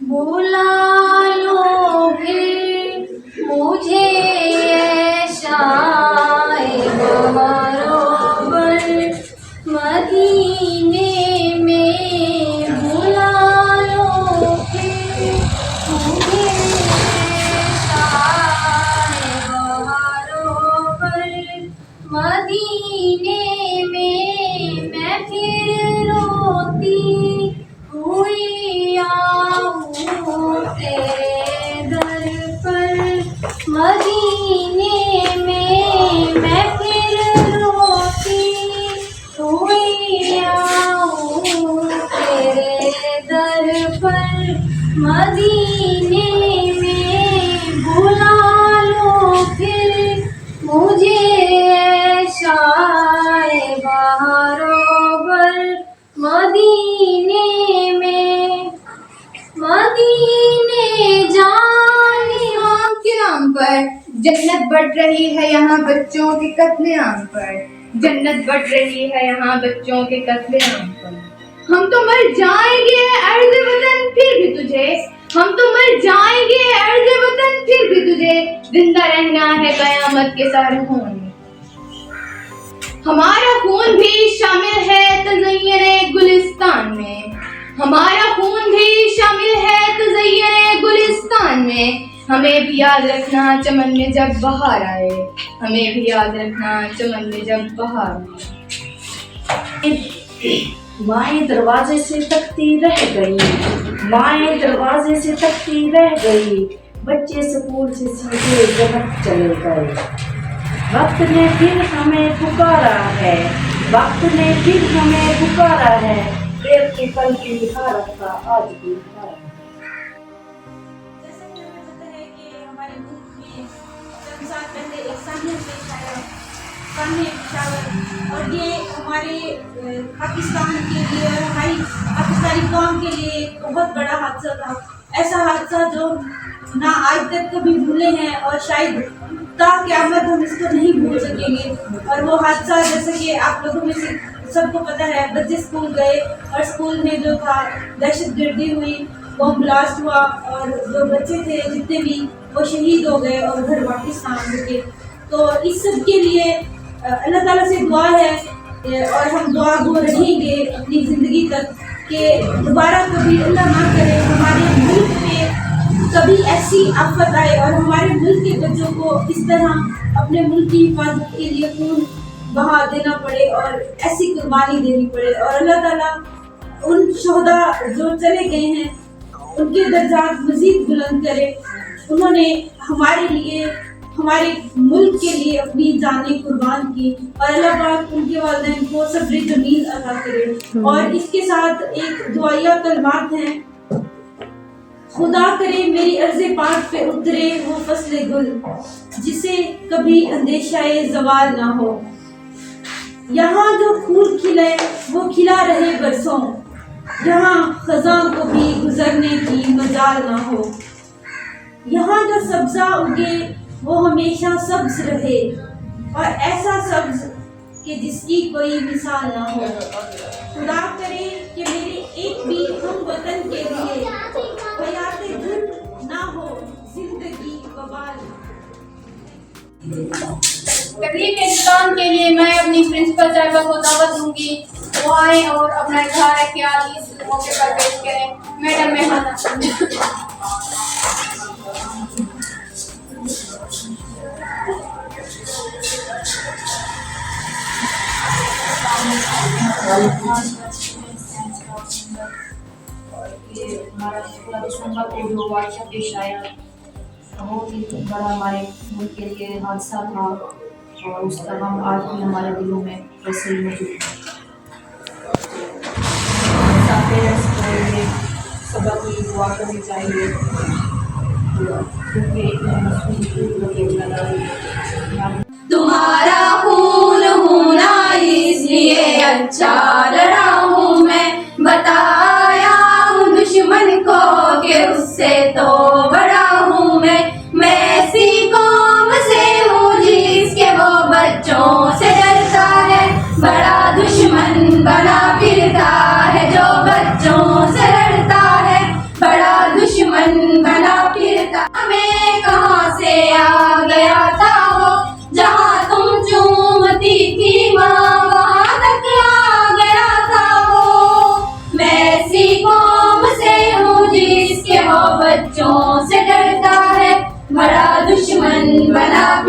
बुला लो फिर मुझे शाए बरोबर मदीने में, बुला लो फिर मुझे शाए बरोबर मदीने में, मैं फिर रोती हुई आऊँ तेरे दर पर मदीने में, मैं फिर रोती हुई आऊँ तेरे दर पर मदीने में, बुला लो फिर मुझे शाए बरोबर मदीने में। मदीने जाने के नाम पर जन्नत बढ़ रही है यहाँ बच्चों के कत्लेआम पर, जन्नत बढ़ रही है यहाँ बच्चों के कत्लेआम पर। हम तो मर जाएंगे अर्ज़ वतन फिर भी तुझे, हम तो मर जाएंगे अर्ज़ वतन फिर भी तुझे जिंदा रहना है क़यामत के सारों में। हमारा खून भी शामिल है तज़य्युने गुलिस्तान में, हमारा खून भी शामिल है तज़य्युने गुलिस्तान में। हमें भी याद रखना चमन में जब बहार आए, हमें भी याद रखना चमन में जब बहार आए। माएँ दरवाजे से तकती रह गई, माएँ दरवाजे से तकती रह गई, बच्चे स्कूल से सीधे जन्नत चले गए। वक्त ने फिर हमें पुकारा है, वक्त ने फिर हमें पुकारा है, देव के कल की निहारत का आज भी है। जैसा कि हमें पता है कि हमारे मुल्क में चंद साल पहले एक सानिया पेश आया, सानिया पेशावर, और ये हमारे पाकिस्तान के लिए और हमारी पाकिस्तानी कौम के लिए एक बहुत बड़ा हादसा था। ऐसा हादसा जो ना आज तक कभी भूले हैं और शायद ता क़यामत हम इसको नहीं भूल सकेंगे। और वो हादसा जैसे कि आप लोगों में से सबको पता है, बच्चे स्कूल गए और स्कूल में जो था दहशतगर्दी हुई, बम ब्लास्ट हुआ और जो बच्चे थे जितने भी वो शहीद हो गए और घर वापस आ सके। तो इस सब के लिए अल्लाह ताला से दुआ है और हम दुआ गो रहेंगे अपनी ज़िंदगी तक कि दोबारा कभी अल्लाह ना करे हमारे मुल्क में कभी ऐसी आफत आए और हमारे मुल्क के बच्चों को इस तरह अपने मुल्क की हिफाजत के लिए खून बहा देना पड़े और ऐसी कुर्बानी देनी पड़े। और अल्लाह ताला उन शोहदा जो चले गए हैं उनके दर्जात मज़ीद बुलंद करे। उन्होंने हमारे लिए, हमारे मुल्क के लिए अपनी जानें कुर्बान की और अल्लाह पाक उनके वालिदैन को सब्र जमील अता करे। और इसके साथ एक दुआया कलमात हैं, खुदा करे मेरी अर्ज़े पाक पे उतरे वो फसले गुल, जिसे कभी अंदेशाए ज़वाल ना हो। यहाँ जो फूल खिले वो खिला रहे बरसों, यहाँ खज़ां को भी गुजरने की मजाल ना हो। यहाँ जो सब्ज़ा उगे वो हमेशा सब्ज़ रहे और ऐसा सब्ज़ कि जिसकी कोई मिसाल ना हो। खुदा करे कि मेरे एक भी हम वतन के लिए हयाते धुन ना हो, जिंदगी बवाल। तकरीब के इंतजाम के लिए मैं अपनी प्रिंसिपल साहिबा को दावत दूंगी, वो आए और अपना इजहार ख्याल इस मौके पर पेश करें। मैडम मेहमान हमारा 16 दिसंबर को जो वाक़या पेश आया बहुत ही बड़ा हमारे मुल्क के लिए हादसा था और उसका हम आज भी हमारे दिलों में वैसे ही मौजूद है। पेरेंट्स को ये सबक की दुआ करनी चाहिए क्योंकि तुम्हारा खून होना इसलिए अच्छा लड़ा हूँ मैं, बताया हूँ दुश्मन को कि उससे तो बड़ा हूँ मैं ऐसी कौम से हूँ जिसके वो बच्चों से डरता है, बड़ा दुश्मन बना फिरता है जो बच्चों बना फिरता, मैं कहाँ से आ गया था वो, जहाँ तुम चूमती थी माँ वहाँ तक आ गया था वो। मैं ऐसी कौम से हूँ जिसके वो बच्चों से डरता है, बड़ा दुश्मन बना